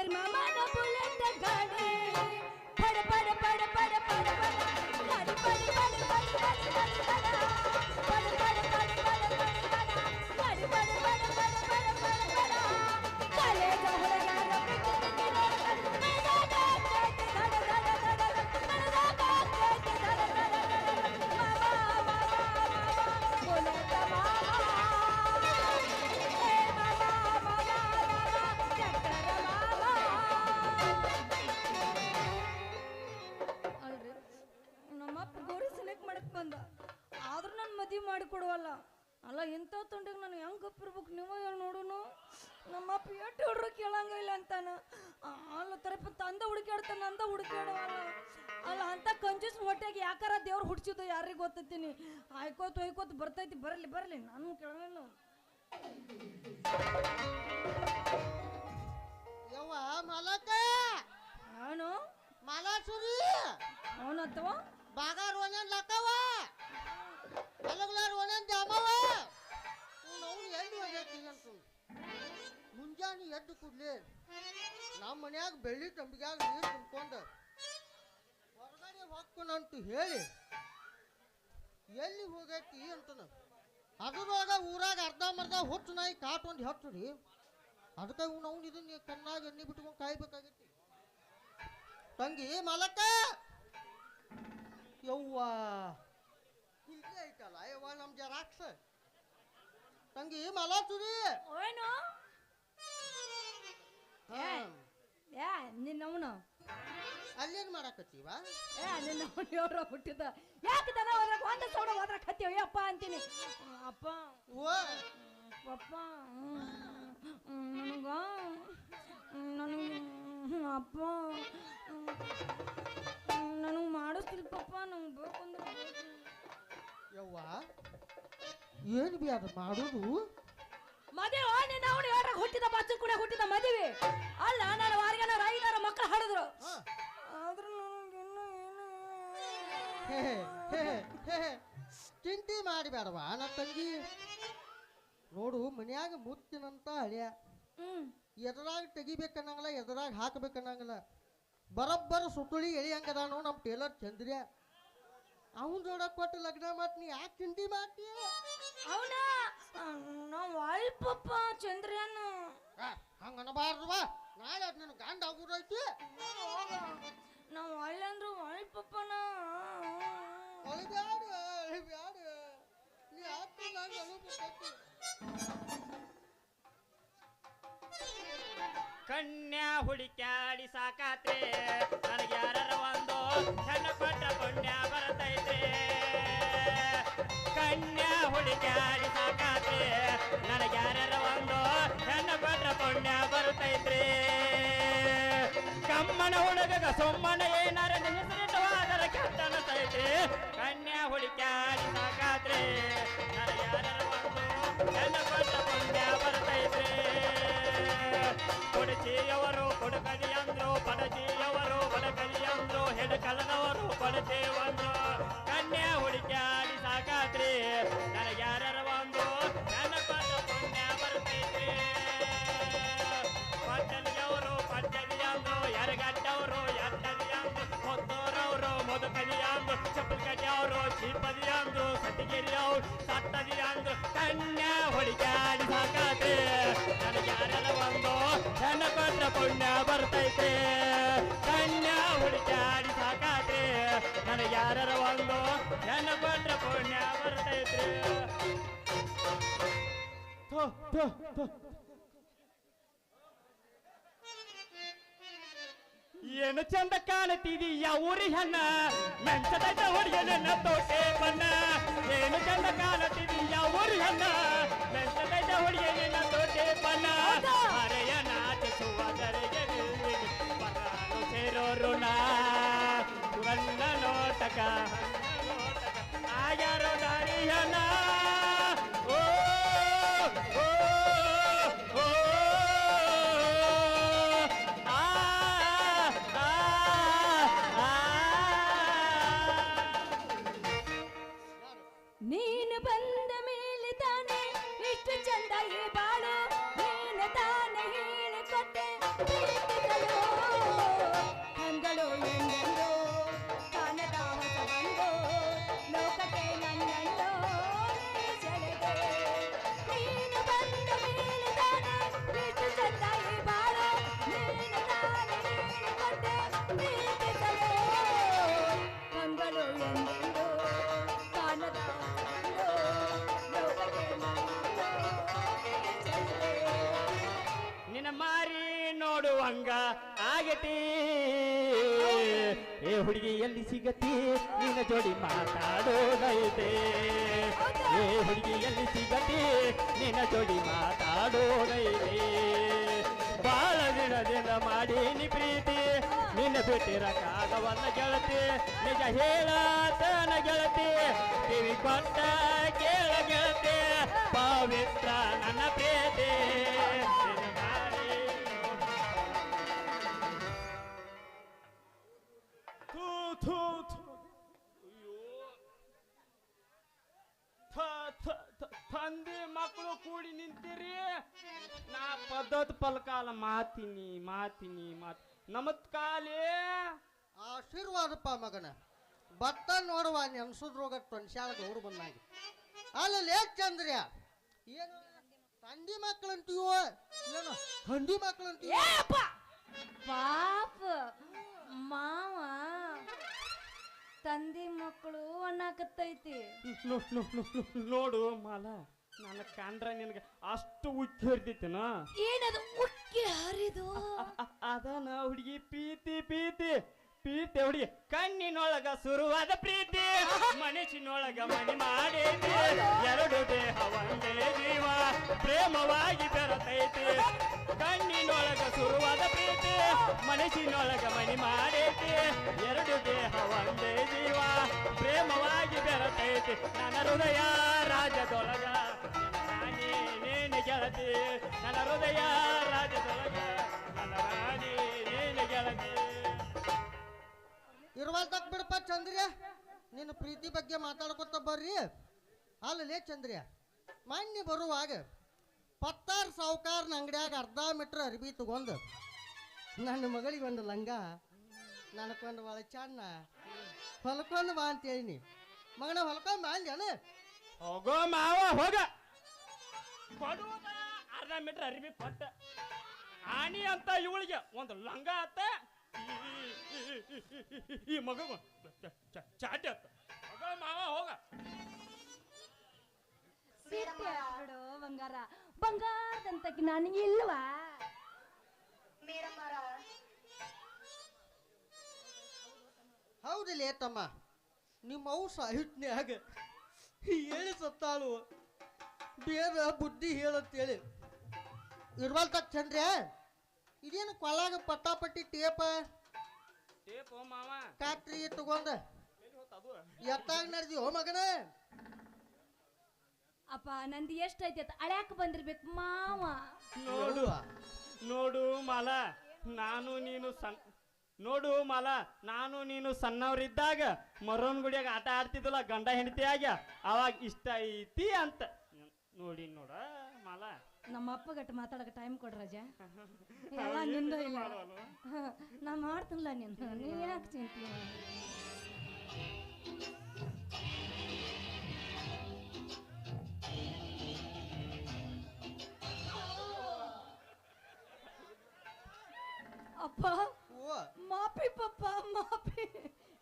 मेरे मामा ना बुलेट गाड़ी पड़ पड़ पड़ पड़ पड़ पड़ गाड़ी पड़ पड़ पड़ पड़ पड़ पड़ पड़ पड़ पड़ पड़ गाड़ी पड़ पड़ पड़ पड़ पड़ पड़ काले जहर यार पिट मैं दादा के धड़ धड़ धड़ मैं दादा के धड़ धड़ मामा मामा बोले तो मामा ಬಂದ ಆದ್ರೂ ನಾನು ಮದುವೆ ಮಾಡಿಕೊಡುವಲ್ಲ ಅಲ್ಲ ಇಂಥ ತೊಂಡಿಗೆ ನಾನು ಹೆಂಗೆ ಗಪ್ಪಿರ್ಬೇಕು ನೀವು ನೋಡುನು ನಮ್ಮಪ್ಪ ಎಷ್ಟು ಹುಡ್ರು ಕೇಳಂಗಿಲ್ಲ ಅಂತಾನ ಅಲ್ಲ ತರಪ ಅಂದ ಹುಡುಕಾಡ್ತಾನ ಅಂದ ಹುಡುಕಾಡವಲ್ಲ ಅಲ್ಲ ಅಂತ ಕಂಜೂಸ್ ಹೊಟ್ಟೆಗೆ ಯಾಕಾರ ದೇವ್ರು ಹುಡ್ಸಿದ್ದು ಯಾರಿಗೆ ಗೊತ್ತೈತೀನಿ ಹೊಯ್ಕೋತ ಬರ್ತೈತಿ ಬರಲಿ ನಾನು ಕೇಳಲ್ಲ ಯವ್ವ ಮಲಕ ಅವನು ಮಾಲಾಸುರಿ ಅವನತ್ತವ ಬಾಗಾರ್ ಒಂದೊಂದು ಲಕ್ಕವ ಅಲಗ್ಲಾರ ಒಂದೊಂದು ಜಾಮವ ನಾವು ಎಲ್ಲಿ ಹೋಗೈತಿ ಅಂತ ಮುಂಜಾನೆ ಎದ್ದು ಕೂಡ್ಲಿ ನಮ್ಮ ಮನ್ಯಾಗ ಬೆಳ್ಳಿ ತಂಬಿಗ್ಯಾಗ ನೀರು ತುಂಬ್ಕೊಂಡು ಹೊರಗಡೆ ಹೋಗ್ಕೊಂಡಂತೂ ಹೇಳಿ ಎಲ್ಲಿ ಹೋಗೈತಿ ಅಂತನ ಅದ್ರೊಳಗ ಊರಾಗ ಅರ್ಧಂಬರ್ಧ ಹುಟ್ಟು ನಾಯಿ ಕಾಟೊಂದು ಹಚ್ಚುಡಿ ಅದಕ್ಕೆ ನಾವು ಇದನ್ನ ಕಣ್ಣಾಗ ಎಣ್ಣೆ ಬಿಟ್ಕೊಂಡು ಕಾಯ್ಬೇಕಾಗೈತಿ ತಂಗಿ ಮಲಕ ಯವ್ವ ಇಲ್ಲೇ ಐತಲ್ಲ ಯವ್ವ ನಮ್ಮ ಜರಾಕ್ಸ ತಂಗಿ ಮಲಾಚುರಿ ಏನು ನಿನ್ನವನು ಅಲ್ಲೇನು ಮಾಡಾಕತ್ತೀವ ನಿನ್ನವನು ಯಾವ್ರ ಹುಟ್ಟಿದ ಯಾಕೆ ದನ ಹೋದ್ರಾಗ ಒಂದ ಸೌಡ ಹೋದ್ರಾಗ ಹತ್ತೀವಿ ಅಪ್ಪ ಅಂತೀನಿ ಅಪ್ಪ ಓ ಪಪ್ಪ ನನಗೆ ಅಪ್ಪ ನನಗೆ ಮಾಡಿಸ್ತಿಲ್ ಪಪ್ಪ ನಂಗೆ ಬೇಕಂದ್ರೆ ಯವ್ವ ಏನು ಬಿ ಅದು ಮಾಡೋದು ಮದುವೆ ನೀನು ಅವನು ಹೇಳ್ರಾಗ ಹುಟ್ಟಿದ ಬಚ್ಚ ಕೂಡ ಹುಟ್ಟಿದ ಮದುವೆ ಅಲ್ಲ ನಾನು ವಾರಿಗಾನ 5 ಮಕ್ಕಳು ಹಾಡಿದ್ರು ಆದ್ರೂ ನನಗಿನ್ನೂ ಏನು ಚಿಂತೆ ಮಾಡಬೇಡವಾ ನನ್ನ ತಂಗಿ ನೋಡು ಮನ್ಯಾಗ ಮುತ್ತಿನಂತ ಹಳಿಯ ಎದರಾಗ ತೆಗಿಬೇಕನ್ನಂಗಿಲ್ಲ ಎದರಾಗ ಹಾಕಬೇಕನ್ನಂಗಿಲ್ಲ ಬರಬ್ಬರ ಸುತ್ತುಳಿ ಎಳಿಯಂಗದಾನು ನಮ್ಮ ಟೇಲರ್ ಚಂದ್ರ್ಯ ಅವನ ಜೋಡ ಕೊಟ್ಟು ಲಗ್ನ ಮಾಡ್ತೀನಿ ಯಾಕೆ ಚಿಂತೆ ಮಾಡ್ತೀಯ ಅವನ ನಾವು ಅಲ್ಪಪ್ಪ ಚಂದ್ರನ ಹಂಗ ಅನ್ನಬಾರ್ದವಾ ನಾಳೆ ಅದು ನನ್ನ ಗಂಡ ಆಗುದೈತಿ ನಾವು ಅಲ್ಲಂದ್ರು ಅಲ್ಪಪ್ಪನ ಅಳಿಬ್ಯಾಡ ಅಳಿಬ್ಯಾಡ ನೀ ಯಾಕೆ ನಾನು ಅಳಬೇಕೈತಿ ಕನ್ಯಾ ಹುಡುಕ್ಯಾಡಿ ಸಾಕಾತ್ರೆ ನನಗೆ ಯಾರ ಒಂದು ಹೆಣ್ಣು ಕೊಟ್ಟ ಪುಣ್ಯ ಬರ್ತೈತೆ ಕನ್ಯಾ ಹುಡುಕ್ಯಾಡಿ ಸಾಕಾತ್ರೆ ನನಗೆ ಯಾರ ಒಂದು ಹೆಣ್ಣು ಕೊಟ್ಟ ಪುಣ್ಯ ಬರ್ತೈತ್ರಿ ಕಮ್ಮನ ಹುಡುಗ ಸೊಮ್ಮನ ಏನಾರ ಹೆಸರಿಟ್ಟವಾದರ ಕೆಟ್ಟನತೈತಿ ಕನ್ಯಾ ಹುಡುಕ್ಯಾಡಿ ಸಾಕಾತ್ರೆ ನನಗೆ ಯಾರ ಒಂದು ಹೆಣ್ಣು ಕೊಟ್ಟ ಪುಣ್ಯ ಬರ್ತೈತ್ರಿ ಕೊಡಚಿಯವರು ಕೊಡಕಲಿ ಅಂದ್ರು ಪಡಚಿಯವರು ಬಡಕಲಿ ಅಂದ್ರು ಹೆಡಕಲದವರು ಕೊಡಚೇವಂದ್ರು ಕನ್ಯಾ ಹುಡುಕ್ಯಾಡಿ ಸಾಕಾತ್ರಿ ನನಗೆ ಯಾರ ಒಂದು ನನ್ನ ಪದ ಪುಣ್ಯ ಬರ್ತೈತ್ರಿ ಪಟ್ಟಲಿಯವರು ಪಟ್ಟಲಿ ಅಂದ್ರು ಎರಗಡ್ಡವರು ಎಟ್ಟಲಿ ಅಂದ್ರು ಮೊತ್ತೋರವರು ಮೊದಕಲಿ ಅಂದ್ರು ಚಪ್ಪಲ್ಕಟ್ಟಿ ಅವರು ಚೀಪದಿ ಅಂದ್ರು ಸತ್ತಿಗಿರಿ ಅವ್ರು ಸತ್ತದಿ ಅಂದ್ರು ಕನ್ಯಾ ಹುಡುಕ್ಯಾಡಿ ಸಾಕಾತ್ರಿ ನನಗೆ ಯಾರ ಒಂದು ನನ್ನ ಕೊಟ್ಟ ಪುಣ್ಯ ಬರ್ತೈತೆ ಕನ್ಯಾ ಹುಡುಕ್ಯಾಡಿ ಸಾಕಾತ್ರಿ ನನಗೆ ಯಾರ ಒಂದು ನನ್ನ ಕೊಟ್ಟ ಪುಣ್ಯ ಬರ್ತೈತ್ರಿ ಏನು ಚಂದ ಕಾಣುತ್ತೀದೀಯ ಊರಿ ಹಣ್ಣ ಮೆಂಚದೈತ ಹುಡುಗ ನನ್ನ ತೋಟೆ ಬಣ್ಣ ಏನು ಚಂದ ಕಾಣುತ್ತೀದೀಯ ಊರಿ ಹಣ್ಣ ಮೆಂಚದೈತ ಹುಡುಗ ನನ್ನ ತೋಟೆ ಬಣ್ಣ ಹರೆಯ ನಾಚಿಸುವುದರಿಗೆ ಬರಲು ಸೇರೋರು ನಾ ಗಣ್ಣ ನೋಟಕ ಆಗ್ಯಾರೋ ದಾರಿಯನ್ನ ಓ ಓ ಓ ನೀನು ಬಂದ ಮೇಲೆ ತಾನೆ ಇಷ್ಟು ಚಂದ ಈ ಬಾಳು ನೀನು ತಾನೆ ಹೇಳಿಕೊಟ್ಟೆ ಹಂಗ ಆಗತಿ ಏ ಹುಡುಗಿ ಎಲ್ಲಿ ಸಿಗತಿ ನಿನ್ನ ಜೋಡಿ ಮಾತಾಡೋದೈತೆ ಏ ಹುಡುಗಿ ಎಲ್ಲಿ ಸಿಗತಿ ನಿನ್ನ ಜೋಡಿ ಮಾತಾಡೋದೈತೆ ಬಾಳ ದಿನದಿಂದ ಮಾಡೀನಿ ಪ್ರೀತಿ ನಿನ್ನ ಬಿಟ್ಟಿರಕ್ಕಾಗವಲ್ಲ ಗೆಳತಿ ನಿಜ ಹೇಳತನ ಗೆಳತಿ ಕಿವಿ ಕೊಟ್ಟ ಕೇಳ ಗೆಳತಿ ಪವಿತ್ರ ನನ್ನ ಪ್ರೀತಿ ನಿನ್ನ ಮಾಡಿ ಥೂ ಥೂ ಥೂ. ಅಯ್ಯೋ ತಂದೆ ಮಕ್ಕಳು ಕೂಡಿ ನಿಂತಿರಿ ನಾ ಪದ್ಧತಿ ಪಲ್ಕಾಲ ಮಾತೀನಿ ನಮತ್ಕಾಲೇ ಆಶೀರ್ವಾದಪ್ಪ ಮಗನ ಭತ್ತ ನೋಡುವ ನೆನ್ಸುದ್ರೋಗ ತೊನ್ಸ್ಯಾಳ ಗೌರು ಬಂದಾಗಿ ಅಲ್ಲೇ ಚಂದ್ರ್ಯ ಏನು ತಂದಿ ಮಕ್ಕಳಂತೀವೋ ಏನು ಹಂದಿ ಮಕ್ಕಳಂತೀವೋ ಪಾಪ ಮಾವ ತಂದಿ ಮಕ್ಕಳು ಅನ್ನಕತ್ತೈತಿ ನೋಡು ಮಾಲ ನನ್ನ ಕಂಡ್ರ ನಿನಗೆ ಅಷ್ಟು ಉಕ್ಕಿ ಹಿಡ್ದಿತ್ತೇನ ಏನದು ಉಕ್ಕಿ ಹರಿದು ಅದನ ಹುಡುಗಿ ಪ್ರೀತಿ ಹುಡುಗಿ ಕಣ್ಣಿನೊಳಗ ಸುರುವಾದ ಪ್ರೀತಿ ಮನಸ್ಸಿನೊಳಗ ಮನಿ ಮಾಡೈತಿ ಎರಡು ದೇಹ ಒಂದೇ ಜೀವ ಪ್ರೇಮವಾಗಿ ಬೆರತೈತಿ ಕಣ್ಣಿನೊಳಗ ಸುರುವಾದ ಪ್ರೀತಿ ಮನಸ್ಸಿನೊಳಗ ಮನಿ ಮಾಡೈತಿ ಎರಡು ದೇಹ ಒಂದೇ ಜೀವ ಪ್ರೇಮವಾಗಿ ಬೆರತೈತಿ ನನ್ನ ಹೃದಯ ರಾಜ್ಯದೊಳಗ ನೀನು ಗೆಳತಿ ನನ್ನ ಹೃದಯ ರಾಜ್ಯದೊಳಗ ನನ್ನ ರಾಣಿ ನೀನು ಗೆಳತಿ ಇರುವಲ್ದಾಗ ಬಿಡಪ್ಪ ಚಂದ್ರ್ಯ ನಿನ್ನ ಪ್ರೀತಿ ಬಗ್ಗೆ ಮಾತಾಡ್ಕೊತ ಬರ್ರಿ ಅಲ್ಲೇ ಚಂದ್ರ್ಯ ಮೊನ್ನೆ ಬರುವಾಗ ಪತ್ತಾರು ಸಾವುಕಾರನ ಅಂಗಡಿಯಾಗ ಅರ್ಧ ಮೀಟ್ರ್ ಅರ್ಬಿ ತಗೊಂಡು ನನ್ನ ಮಗಳಿಗೆ ಒಂದು ಲಂಗ ನನಗೊಂದು ಒಳ ಚಣ್ಣ ಹೊಲ್ಕೊಂಡು ಬಾ ಅಂತ ಹೇಳಿನಿ ಮಗನ ಹೊಲ್ಕೊಂಡ್ ಬಾ ಅಂದ್ಯಾನ ಹೋಗೋ ಮಾವ ಹೋಗ ಕೊಡುವುದ ಅರ್ಧ ಮೀಟರ್ ಅರಿವಿ ಕೊಟ್ಟ ಆನಿ ಅಂತ ಇವಳಿಗೆ ಒಂದು ಲಂಗ ಆತ ಈ ಮಗ ಚಾಟಿ ಆತ ಹೋಗೋ ಮಾವ ಹೋಗ ಬಿಡು ಬಂಗಾರ ಬಂಗಾರದಂತಕ್ಕೆ ನನಗೆ ಇಲ್ವಾ ಹೌದಿಲ್ಲ ತಮ್ಮ ನಿಮ್ಮವು ಸಾಹಿತ್ನ್ಯಾಗ ಹೇಳಿ ಸತ್ತಾಳು ಬೇರೆ ಬುದ್ಧಿ ಹೇಳಂತೇಳಿ ಇರ್ವಲ್ತ ಚಂದ್ರ ಇದೇನು ಕೊಳಾಗ ಪಟ್ಟಾಪಟ್ಟಿ ಟೇಪ ಟೇಪ್ ಮಾವ ಕಾಟ್ರಿ ತಗೊಂಡ ಎತ್ತಾಗ ನಡೆದಿವೋ ಮಗನ ಅಪ್ಪ ನಂದು ಎಷ್ಟೈತಿ ಅಂತ ಅಳ್ಯಾಕ ಬಂದಿರ್ಬೇಕು ಮಾವ ನೋಡು ಮಾಲ ನಾನು ನೀನು ಸಣ್ಣವ್ರಿದ್ದಾಗ ಮರೋನ್ ಗುಡಿಯಾಗ ಆಟ ಆಡ್ತಿದ್ದಲ್ಲ ಗಂಡ ಹೆಂಡತಿಯಾಗ ಅವಾಗ ಇಷ್ಟ ಐತಿ ಅಂತ ನೋಡ ಮಾಲ ನಮ್ಮ ಅಪ್ಪ ಗಟ್ಟ ಮಾತಾಡಕ ಟೈಮ್ ಕೊಡ್ರ ರಜ ಎಲ್ಲ ನಿಂದ ಇಲ್ಲ ನಾ ಮಾಡ್ತಿಲ್ಲ ನೀನ್ ಯಾಕೆ ಚಿಂತೆ ಅಪ್ಪ ಮಾಪಿ ಪಪ್ಪ ಮಾಪಿ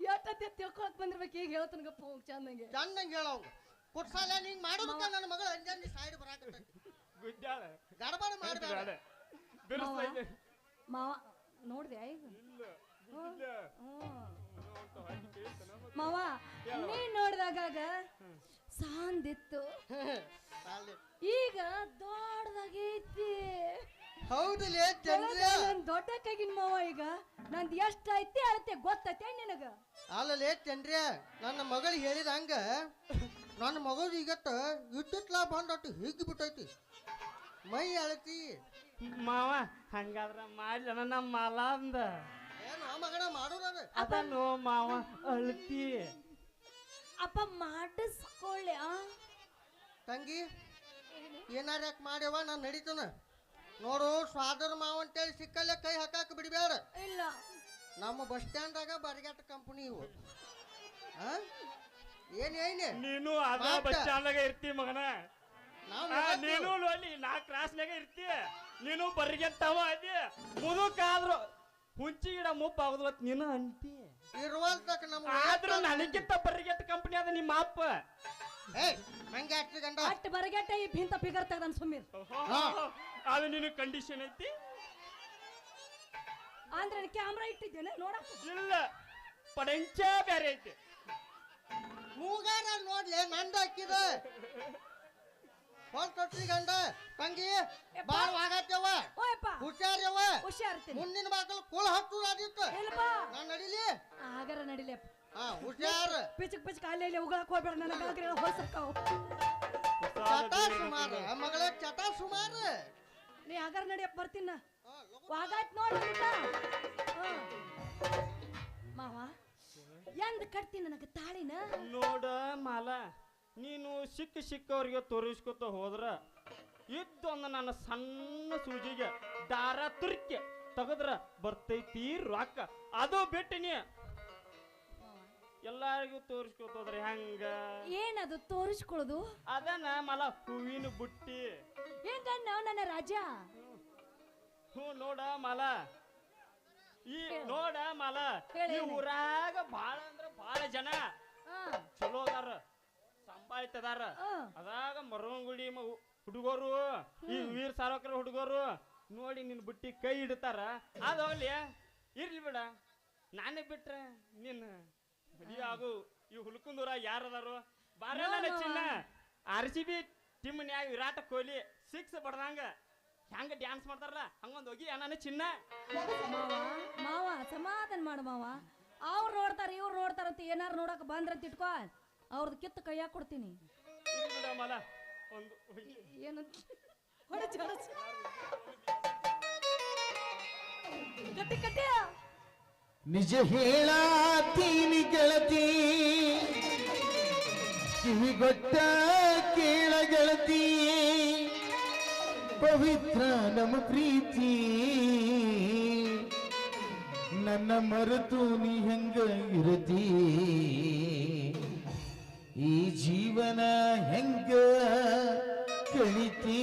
ಎಷ್ಟತ್ತೆ ತಿಳ್ಕೊಳಕ್ ಬಂದಿರ್ಬೇಕು ಈಗ ಹೇಳ್ತನಗಪ್ಪ ಚಂದಂಗೆ ಚಂದಂಗೆ ಹೇಳವ್ ಕುಟ್ಸಾಲ ನೀಂಗ್ ಮಾಡೋದಕ್ಕ ನನ್ನ ಮಗಳು ಅಂಜಂದಿ ಸೈಡ್ ಬರಾಕತ್ತೈತಿ ಗುದ್ದಾಳ ಗಡಬಡ ಮಾಡಬೇಡ ಮಾವ ನೋಡ್ದೆ ಈಗ ಮಾವ ನೀ ನೋಡ್ದಾಗ ಸಾಂದಿತ್ತು ಈಗ ದೊಡ್ಡದಾಗೈತಿ ಹೌದಲೇ ಚಂದ್ರ ದೊಡ್ಡ ಕೈಗಿನ ಮಾವ ಈಗ ನಂದು ಎಷ್ಟು ಐತಿ ಅಳತೆ ಗೊತ್ತೈತೆ ನಿನಗ ಅಲ್ಲಲೇ ಚಂದ್ರ ನನ್ನ ಮಗಳಿಗೆ ಹೇಳಿದಂಗ ನನ್ನ ಮಗಳು ಈಗತ್ತ ಇಟ್ಟಿತ್ಲಾ ಬಂದಟ್ಟು ಹಿಗ್ಗಿ ಬಿಟ್ಟೈತಿ ಮೈ ಅಳತಿ ಮಾವ ಹಂಗಾದ್ರ ಮಾಡ್ಲ ನಮ್ಮ ಮಾಲ ಅಂದ ಏನು ಮಗನ ಮಾಡೋದ ಅದನ್ನು ಮಾವ ಅಳ್ತಿ ಅಪ್ಪ ಮಾಡಿಸ್ಕೊಳ್ಳಿ ತಂಗಿ ಏನಾರ ಯಾಕೆ ಮಾಡ್ಯವ ನಾನು ನಡೀತನ ನೋಡು ಸ್ವಾದರ ಮಾವ ಅಂತೇಳಿ ಸಿಕ್ಕಲ್ಲೇ ಕೈ ಹಾಕಾಕ ಬಿಡಬೇಡ ಇಲ್ಲ ನಮ್ಮ ಬಸ್ ಸ್ಟ್ಯಾಂಡಾಗ ಬರಿಗಾಟ ಕಂಪನಿ ಇವು ಏನೇ ನೀನು ಅದ ಬಸ್ ಸ್ಟ್ಯಾಂಡ್ನಾಗ ಇರ್ತಿ ಮಗನ ನೀನು ಅಲ್ಲಿ ನಾ ಕ್ಲಾಸ್ನಾಗ ಇರ್ತಿ ನೀನು ಬರ್ಗೆತ್ತವ ಅದಿ ಮುದುಕಾದ್ರು ಹುಂಚಿ ಗಿಡ ಮುಪ್ಪ ಆಗುದತ್ ನೀನು ಅಂತಿ ಇರುವಲ್ತಕ ನಮ್ಮ ಆದ್ರೂ ನನಗಿಂತ ಬರ್ಗೆಟ್ಟ ಕಂಪನಿ ಅದ ನಿಮ್ಮ ಅಪ್ಪ ಹಂಗೆ ಆಗ್ತಿ ಗಂಡ ಅಷ್ಟು ಬರಗೆಟ್ಟ ಈ ಭಿಂತ ಫಿಗರ್ ತೆಗ್ದಾನ ಸುಮ್ಮೀರ್ ಅದು ನಿನ್ನ ಕಂಡೀಷನ್ ಐತಿ ಅಂದ್ರೆ ಕ್ಯಾಮ್ರಾ ಇಟ್ಟಿದ್ದೇನೆ ನೋಡಕ್. ಇಲ್ಲ ಪಡಂಚ ಬೇರೆ ಐತಿ. ಮೂಗಾರ ನೋಡ್ಲಿ ನಂದ ಹಾಕಿದ ಹೊಲ್ ತೊಟ್ರಿ ಗಂಡ ತಂಗಿ ಬಾಳ್ ಆಗತ್ತವ ಓಯಪ್ಪ ಹುಷಾರ್ಯವ ಹುಷಾರ್ತೀನಿ. ಮುಂದಿನ ಬಾಕಲ್ ಕುಳ ಹತ್ತು ಆದಿತ್ತು ಇಲ್ಲಪ್ಪ ನಾನ್ ನಡಿಲಿ ಆಗರ ನಡಿಲೆಪ್ಪ. ಹಾ ಹುಷಾರ್ ಪಿಚಕ್ ಪಿಚಕ್ ಅಲ್ಲಿ ಉಗಳಕ್ ಹೋಗ್ಬೇಡ ನನಗೆ ಆಗ್ರೆ ಹೊಸಕ್ಕಾವು. ಚಟ ಸುಮಾರ ಮಗಳ ಚಟ ಸುಮಾರ ನೀ ಆಗರ ನಡಿಯಪ್ಪ ಬರ್ತೀನ. ಹಾ, ಲಗು. ವಾಗಾಯ್ತು ನೋಡಿ ಮಾವ ಎಂದ್ ಕಟ್ತೀನಿ ನನಗೆ ತಾಳಿನ. ನೋಡ ಮಾಲ, ನೀನು ಸಿಕ್ಕವ್ರಿಗೆ ತೋರಿಸ್ಕೊತ ಹೋದ್ರ ಇದ್ದೊಂದು ನನ್ನ ಸಣ್ಣ ಸೂಜಿಗೆ ದಾರ ತುರ್ಕೆ ತೆಗದ್ರ ಬರ್ತೈತಿ ರೊಕ್ಕ. ಅದು ಬಿಟ್ಟಿನಿ ಎಲ್ಲಾರಿಗೂ ತೋರಿಸ್ಕೊತೋದ್ರೆ ಹೆಂಗ? ಏನದು ತೋರಿಸ್ಕೊಳ್ಳೋದು? ಅದನ್ನ ಮಲ ಹೂವಿನ ಬುಟ್ಟಿ. ಹೆಂಗಣ್ಣ ನನ್ನ ರಾಜ? ಹ್ಞೂ ನೋಡ ಮಲ, ಈ ನೋಡ ಮಲ, ಹೇಳಿ, ಈ ಹೇಳಿ. ಊರಾಗ ಬಾಳ ಅಂದ್ರ ಬಾಳ ಜನ ಚಲೋ ಅದಾರ, ಸಂಪಾದಿತದಾರ. ಅದಾಗ ಮರವಂಗುಡಿ ಹುಡುಗರು, ಈ ವೀರ್ ಸಾರ್ವಕರ ಹುಡುಗರು ನೋಡಿ ನಿನ್ ಬುಟ್ಟಿ ಕೈ ಇಡ್ತಾರ. ಅದೋಗ್ಲಿ ಇರ್ಲಿ ಬಿಡ, ನಾನೇ ಬಿಟ್ರೆ ನಿನ್ನ ಮದುವೆ ಆಗು. ಈ ಹುಲ್ಕುಂದೂರ ಯಾರದಾರು ಬಾರ ಚಿನ್ನ. RCB ಟೀಮ್ನ್ಯಾಗ ವಿರಾಟ್ ಕೊಹ್ಲಿ 6 ಬಡ್ದಂಗ ಹೆಂಗ ಡ್ಯಾನ್ಸ್ ಮಾಡ್ತಾರಲ್ಲ ಹಂಗೊಂದು ಹೋಗಿ ನಾನು ಚಿನ್ನ. ಮಾವ ಸಮಾಧಾನ ಮಾಡು ಮಾವ. ಅವ್ರು ನೋಡ್ತಾರ ಇವ್ರು ನೋಡ್ತಾರಂತ ಏನಾರು ನೋಡಕ್ ಬಂದ್ರಂತ ಇಟ್ಕೋ, ಅವ್ರದ್ದು ಕಿತ್ತು ಕೈಯಾಗ ಕೊಡ್ತೀನಿ. ಮಲ ಒಂದು ಏನು ಕಟ್ಟಿ ಕಟ್ಟಿ ನಿಜ ಹೇಳಾತೀನಿ ಗೆಳತಿ, ಕಿವಿಗೊಟ್ಟ ಕೇಳ ಗೆಳತಿ, ಪವಿತ್ರ ನಮ್ಮ ಪ್ರೀತಿ ನನ್ನ ಮರೆತು ನೀ ಹೆಂಗ ಇರತಿ, ಈ ಜೀವನ ಹೆಂಗ ಕಳಿತಿ.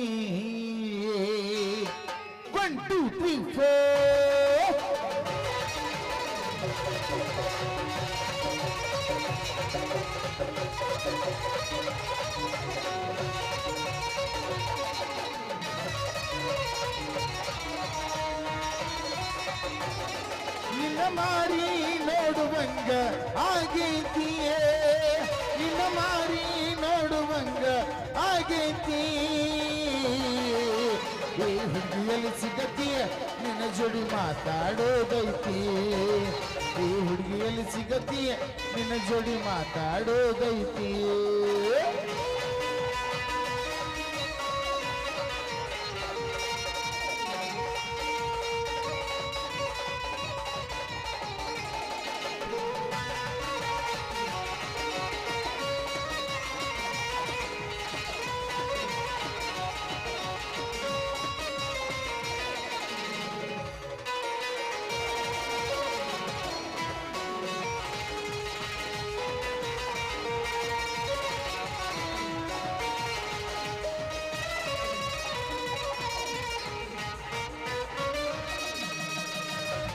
1 2 3 4 ನಿನ್ನ ಮಾರಿ ನೋಡುವಂಗ ಆಗೈತಿಯೇ, ನಿನ್ನ ಮಾರಿ ನೋಡುವಂಗ ಆಗೈತಿ. ಈ ಹುಡುಗಿಯಲ್ಲಿ ಸಿಗತಿಯ ನಿನ್ನ ಜೋಡಿ ಮಾತಾಡೋದೈತಿ, ಈ ಹುಡುಗಿಯಲ್ಲಿ ಸಿಗತಿಯ ನಿನ್ನ ಜೋಡಿ ಮಾತಾಡೋದೈತಿ.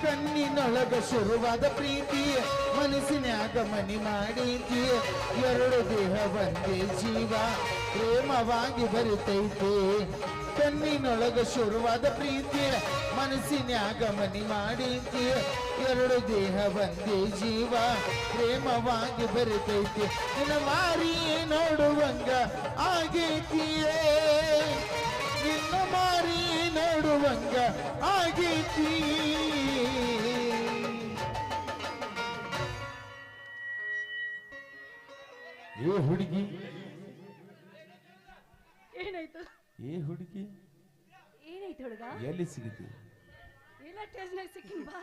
ಕಣ್ಣಿನೊಳಗ ಶುರುವಾದ ಪ್ರೀತಿ ಮನಸ್ಸಿನ್ಯಾಗ ಮನಿ ಮಾಡೈತಿ, ಎರಡು ದೇಹ ಒಂದೇ ಜೀವ ಪ್ರೇಮವಾಗಿ ಬರುತ್ತೈತಿ. ಕಣ್ಣಿನೊಳಗ ಶುರುವಾದ ಪ್ರೀತಿ ಮನಸ್ಸಿನ್ಯಾಗ ಮನಿ ಮಾಡೈತಿ, ಎರಡು ದೇಹ ಒಂದೇ ಜೀವ ಪ್ರೇಮವಾಗಿ ಬರುತ್ತೈತಿ. ನಿನ್ನ ಮಾರಿ ನೋಡುವಂಗ ಆಗೈತಿಯೇ, ನಿನ್ನ ಮಾರಿ ನೋಡುವಂಗ ಆಗೈತಿ. ಏ ಹುಡುಗಿ, ಏನಾಯ್ತು? ಏ ಹುಡುಗಿ ಏನಾಯ್ತು ಹುಡುಗ? ಎಲ್ಲಿ ಸಿಗತಿ? ಇಲ್ಲ ಟೇಸ್ಟ್ನಾಗ ಸಿಕ್ಕಿನ್ ಬಾ.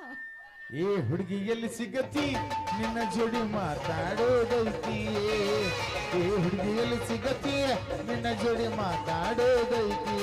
ಏ ಹುಡುಗಿ ಎಲ್ಲಿ ಸಿಗತಿ ನಿನ್ನ ಜೋಡಿ ಮಾತಾಡೋದೈತಿ, ಏ ಹುಡುಗಿ ಎಲ್ಲಿ ಸಿಗತಿ ನಿನ್ನ ಜೋಡಿ ಮಾತಾಡೋದೈತಿ.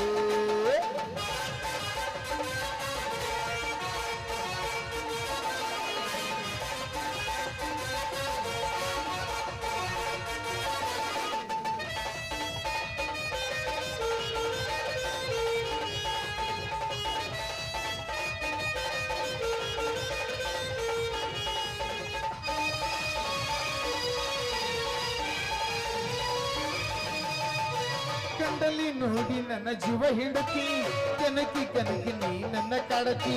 ಕಂಡಲ್ಲಿ ನೋಡಿ ನನ್ನ ಜೀವ ಹೆಂಡತಿ ಕನಕಿ ಕನಕಿ ನೀ ನನ್ನ ಕಾಡತಿ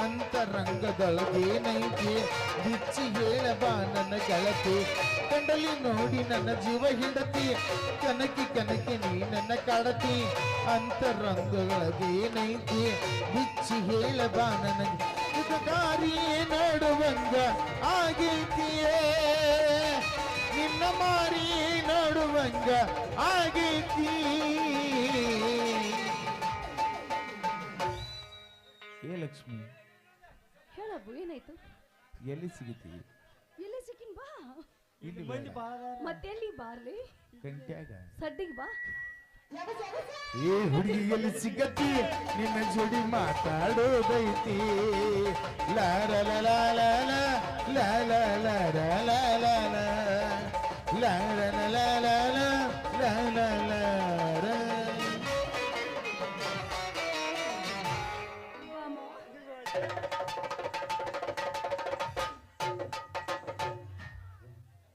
ಅಂತರಂಗದೊಳಗೇನೈತಿ ಬಿಚ್ಚಿ ಹೇಳಬಾ ನನ್ನ ಗೆಳತಿ ಕಂಡಲ್ಲಿ ನೋಡಿ ನನ್ನ ಜೀವ ಹೆಂಡತಿ ಕನಕಿ ಕನಕಿ ನೀ ನನ್ನ ಕಾಡತಿ ಅಂತರಂಗದೊಳಗೇನೈತಿ ಬಿಚ್ಚಿ ಹೇಳಬಾ ನನ್ನ ಗಾರಿ ನೋಡುವಂಗ ಆಗೈತಿಯೇ ನಿನ್ನ ಮಾರಿ ನೋಡುವಂಗ ಆಗೈತಿ ಏ ಲಕ್ಷ್ಮಿ ಹೇಳಬ್ಬು ಏನಾಯ್ತು ಎಲ್ಲಿ ಸಿಗತಿ ಎಲ್ಲಿ ಸಿಕ್ಕಿನ್ ಬಾ ಇಲ್ಲಿ ಮಂದಿ ಬಾಳ ಮತ್ತೆಲ್ಲಿ ಬಾರ್ಲಿ ಗಂಟ್ಯಾಗ ಸಡ್ಡಿಗೆ ಬಾ ಏ ಹುಡುಗಿ ಎಲ್ಲಿ ಸಿಗತಿ ನಿನ್ನ ಜೋಡಿ ಮಾತಾಡೋದೈತಿ ಲಾರ ಲಾರ ಲಾರ ಲಾರ ಲಾರ ಲಾರ ಲಾರ ಲಾರ ಬಾ ಮಾವ.